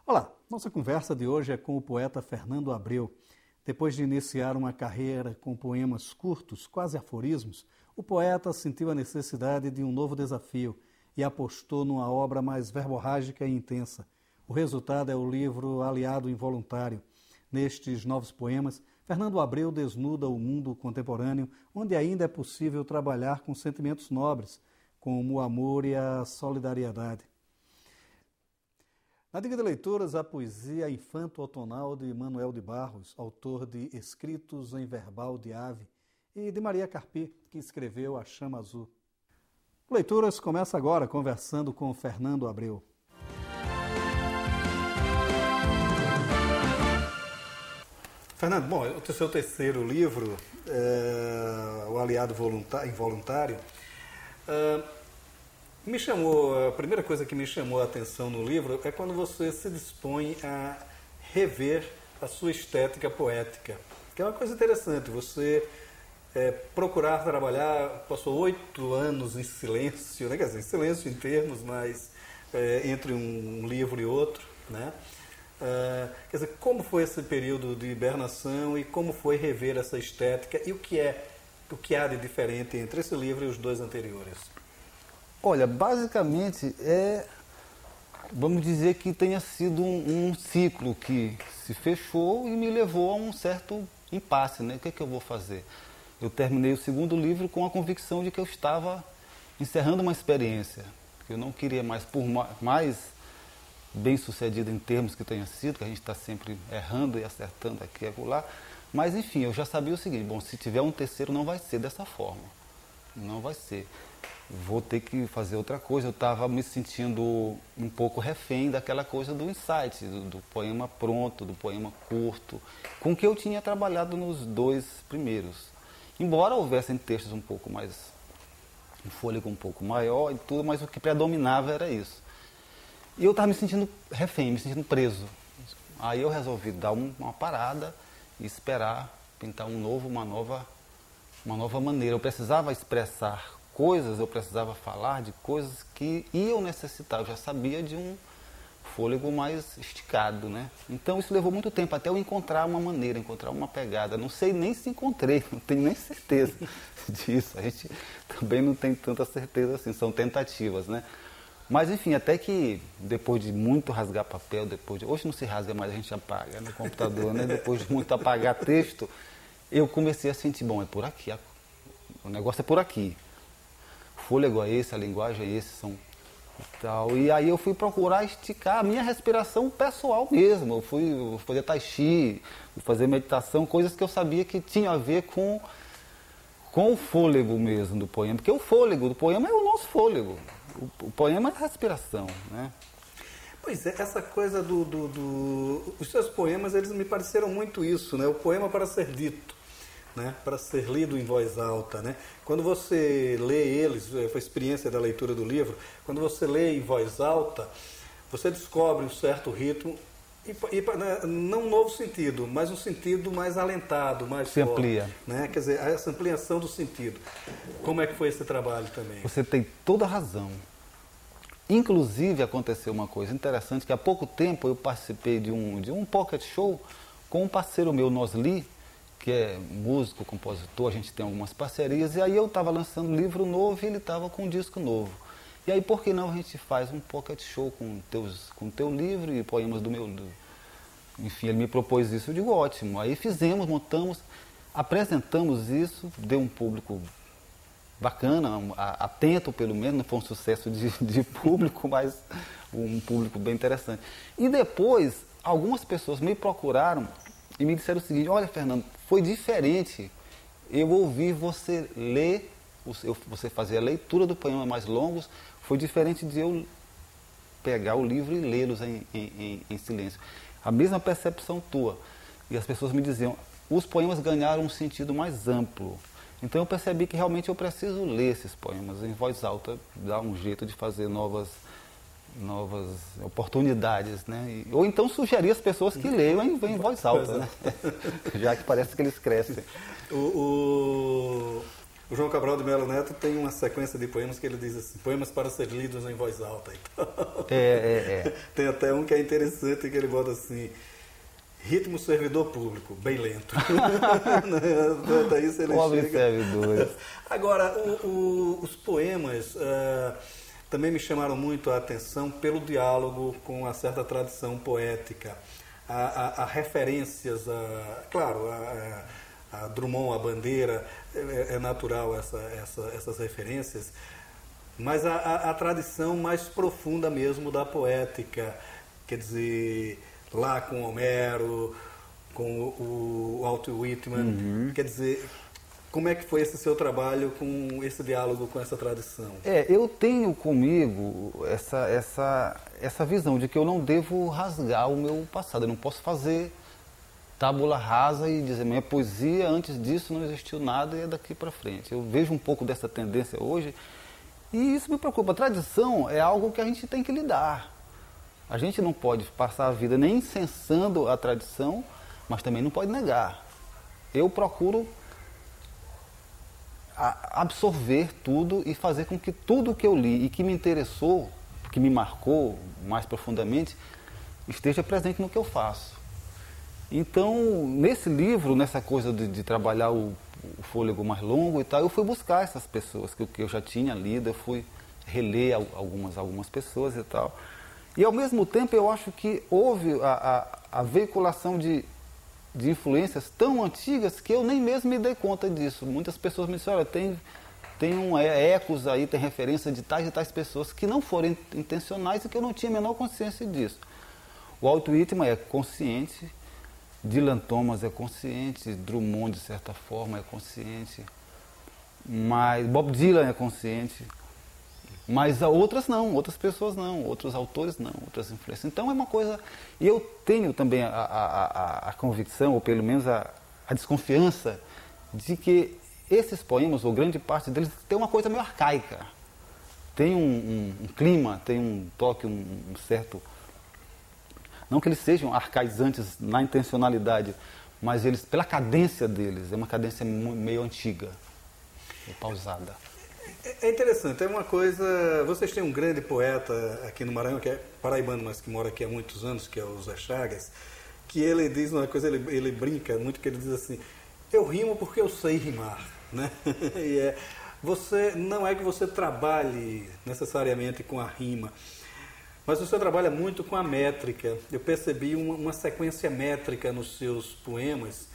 Olá, nossa conversa de hoje é com o poeta Fernando Abreu. Depois de iniciar uma carreira com poemas curtos, quase aforismos, o poeta sentiu a necessidade de um novo desafio e apostou numa obra mais verborrágica e intensa. O resultado é o livro Aliado Involuntário. Nestes novos poemas, Fernando Abreu desnuda o mundo contemporâneo, onde ainda é possível trabalhar com sentimentos nobres, como o amor e a solidariedade. Na dica de leituras, a poesia Infanto Outonal de Manuel de Barros, autor de Escritos em Verbal de Ave, e de Maria Carpi, que escreveu A Chama Azul. Leituras começa agora conversando com Fernando Abreu. Fernando, bom, o seu terceiro livro, O Aliado Involuntário, a primeira coisa que me chamou a atenção no livro é quando você se dispõe a rever a sua estética poética, que é uma coisa interessante. Você procurar trabalhar, passou 8 anos em silêncio, né? Quer dizer, em silêncio em termos, mas entre um livro e outro, né? Quer dizer, como foi esse período de hibernação e como foi rever essa estética e o que há de diferente entre esse livro e os dois anteriores? Olha, basicamente vamos dizer que tenha sido um ciclo que se fechou e me levou a um certo impasse, né? O que é que eu vou fazer? Eu terminei o segundo livro com a convicção de que eu estava encerrando uma experiência, que eu não queria mais, por mais bem sucedido em termos que tenha sido, que a gente está sempre errando e acertando aqui e acolá, mas enfim, eu já sabia o seguinte: bom, se tiver um terceiro não vai ser dessa forma, não vai ser. Vou ter que fazer outra coisa. Eu estava me sentindo um pouco refém daquela coisa do insight, do poema pronto, do poema curto, com que eu tinha trabalhado nos dois primeiros. Embora houvessem textos um pouco mais, um fôlego um pouco maior e tudo, mas o que predominava era isso. E eu estava me sentindo refém, me sentindo preso. Aí eu resolvi dar uma parada e esperar pintar uma nova maneira. Eu precisava expressar coisas, eu precisava falar de coisas que iam necessitar. Eu já sabia de um fôlego mais esticado, né? Então isso levou muito tempo até eu encontrar uma maneira, encontrar uma pegada. Não sei nem se encontrei, não tenho nem certeza disso. A gente também não tem tanta certeza assim, são tentativas, né? Mas enfim, até que depois de muito rasgar papel, hoje não se rasga mais, a gente apaga no computador, né? Depois de muito apagar texto, eu comecei a sentir, bom, é por aqui, o negócio é por aqui. O fôlego é esse, a linguagem é esse, são tal. E aí eu fui procurar esticar a minha respiração pessoal mesmo. Eu fui fazer tai chi, fui fazer meditação, coisas que eu sabia que tinha a ver com o fôlego mesmo do poema. Porque o fôlego do poema é o nosso fôlego. O poema é a respiração, né? Pois é, essa coisa os seus poemas, eles me pareceram muito isso, né? O poema para ser dito, né? Para ser lido em voz alta, né? Quando você lê eles, foi a experiência da leitura do livro, quando você lê em voz alta, você descobre um certo ritmo e não um novo sentido, mas um sentido mais alentado, mais se forte, amplia, né? Quer dizer, essa ampliação do sentido. Como é que foi esse trabalho também? Você tem toda a razão. Inclusive aconteceu uma coisa interessante, que há pouco tempo eu participei de um pocket show com um parceiro meu, Nosli, que é músico, compositor, a gente tem algumas parcerias, e aí eu estava lançando um livro novo e ele estava com um disco novo. E aí, por que não a gente faz um pocket show com o teu livro e poemas do meu... Enfim, ele me propôs isso, eu digo, ótimo. Aí fizemos, montamos, apresentamos isso, deu um público bacana, atento pelo menos, não foi um sucesso de público, mas um público bem interessante. E depois, algumas pessoas me procuraram e me disseram o seguinte: olha, Fernando, foi diferente. Eu ouvi você ler, você fazer a leitura do poema mais longos, foi diferente de eu pegar o livro e lê-los em silêncio. A mesma percepção tua. E as pessoas me diziam, os poemas ganharam um sentido mais amplo. Então eu percebi que realmente eu preciso ler esses poemas em voz alta, dar um jeito de fazer novas oportunidades, né? Ou então sugerir às pessoas que leiam em voz alta, né? Já que parece que eles crescem. O O João Cabral de Melo Neto tem uma sequência de poemas que ele diz assim, poemas para ser lidos em voz alta. Então, tem até um que é interessante, que ele bota assim, ritmo servidor público, bem lento. Daí se ele Pobre chega... servidor. Agora, os poemas também me chamaram muito a atenção pelo diálogo com uma certa tradição poética. A referências, claro, a Drummond, a Bandeira, é natural essas referências, mas a tradição mais profunda mesmo da poética, quer dizer, lá com Homero, com o Walt Whitman, quer dizer, como é que foi esse seu trabalho com esse diálogo com essa tradição? Eu tenho comigo essa visão de que eu não devo rasgar o meu passado, eu não posso fazer tábula rasa e dizer, minha poesia, antes disso não existiu nada e é daqui para frente. Eu vejo um pouco dessa tendência hoje e isso me preocupa. A tradição é algo que a gente tem que lidar. A gente não pode passar a vida nem incensando a tradição, mas também não pode negar. Eu procuro absorver tudo e fazer com que tudo que eu li e que me interessou, que me marcou mais profundamente, esteja presente no que eu faço. Então, nesse livro, nessa coisa de trabalhar o fôlego mais longo e tal, eu fui buscar essas pessoas que eu já tinha lido, eu fui reler algumas pessoas e tal. E, ao mesmo tempo, eu acho que houve a veiculação de influências tão antigas que eu nem mesmo me dei conta disso. Muitas pessoas me disseram, olha, tem ecos aí, tem referência de tais e tais pessoas que não foram intencionais e que eu não tinha a menor consciência disso. O Walt Whitman é consciente, Dylan Thomas é consciente, Drummond, de certa forma, é consciente, mas Bob Dylan é consciente, mas outras não, outras pessoas não, outros autores não, outras influências. Então é uma coisa, e eu tenho também a convicção, ou pelo menos a desconfiança, de que esses poemas, ou grande parte deles, tem uma coisa meio arcaica, tem um clima, tem um toque, um certo... Não que eles sejam arcaizantes na intencionalidade, mas eles, pela cadência deles, é uma cadência meio antiga, pausada. É interessante, é uma coisa... Vocês têm um grande poeta aqui no Maranhão, que é paraibano, mas que mora aqui há muitos anos, que é o Zé Chagas, que ele diz uma coisa, ele brinca muito, que ele diz assim, eu rimo porque eu sei rimar, né? E não é que você trabalhe necessariamente com a rima, mas você trabalha muito com a métrica. Eu percebi uma sequência métrica nos seus poemas.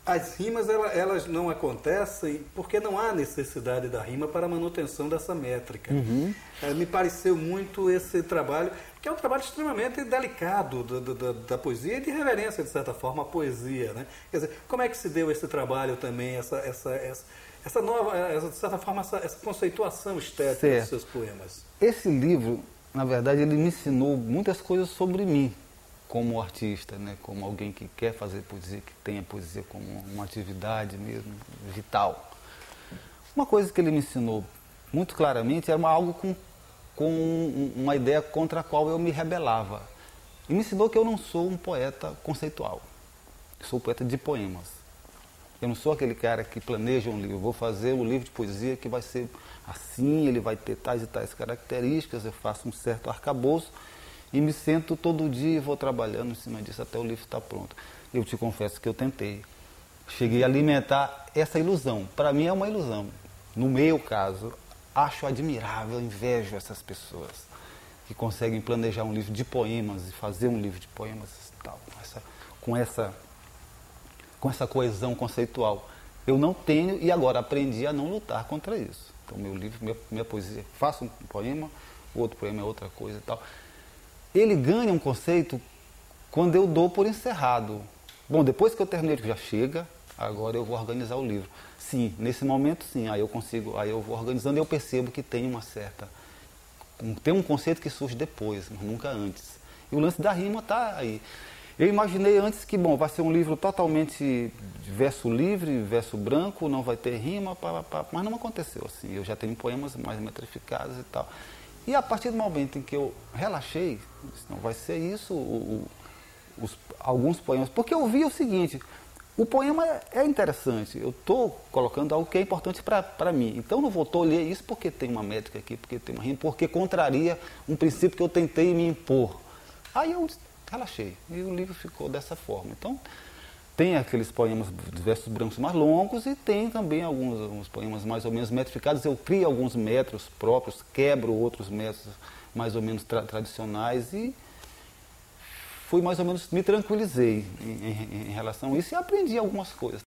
As rimas, elas não acontecem porque não há necessidade da rima para a manutenção dessa métrica. Me pareceu muito esse trabalho, que é um trabalho extremamente delicado da poesia e de reverência, de certa forma, à poesia, né? Quer dizer, como é que se deu esse trabalho também, essa nova, de certa forma, essa conceituação estética dos seus poemas? Esse livro, na verdade, ele me ensinou muitas coisas sobre mim, como artista, né? Como alguém que quer fazer poesia, que tem a poesia como uma atividade mesmo, vital. Uma coisa que ele me ensinou muito claramente era algo com uma ideia contra a qual eu me rebelava. E me ensinou que eu não sou um poeta conceitual, eu sou um poeta de poemas. Eu não sou aquele cara que planeja um livro, vou fazer um livro de poesia que vai ser assim, ele vai ter tais e tais características, eu faço um certo arcabouço e me sento todo dia e vou trabalhando em cima disso até o livro estar pronto. Eu te confesso que eu tentei. Cheguei a alimentar essa ilusão. Para mim é uma ilusão. No meu caso, acho admirável, invejo essas pessoas que conseguem planejar um livro de poemas e fazer um livro de poemas e tal, com essa coesão conceitual. Eu não tenho e agora aprendi a não lutar contra isso. Então meu livro, minha poesia, faço um poema, o outro poema é outra coisa e tal. Ele ganha um conceito quando eu dou por encerrado. Bom, depois que eu terminei, já chega, agora eu vou organizar o livro. Sim, nesse momento sim, aí eu vou organizando e eu percebo que tem tem um conceito que surge depois, nunca antes. E o lance da rima está aí. Eu imaginei antes que, bom, vai ser um livro totalmente de verso livre, verso branco, não vai ter rima, mas não aconteceu assim. Eu já tenho poemas mais metrificados e tal. E a partir do momento em que eu relaxei, não vai ser isso, alguns poemas, porque eu vi o seguinte, O poema é interessante, eu estou colocando algo que é importante para mim. Então não vou tolher isso porque tem uma métrica aqui, porque tem uma rima, porque contraria um princípio que eu tentei me impor. Aí eu relaxei, e o livro ficou dessa forma. Então tem aqueles poemas de versos brancos mais longos e tem também alguns poemas mais ou menos metrificados. Eu crio alguns metros próprios, quebro outros metros mais ou menos tradicionais e fui mais ou menos, me tranquilizei em relação a isso e aprendi algumas coisas.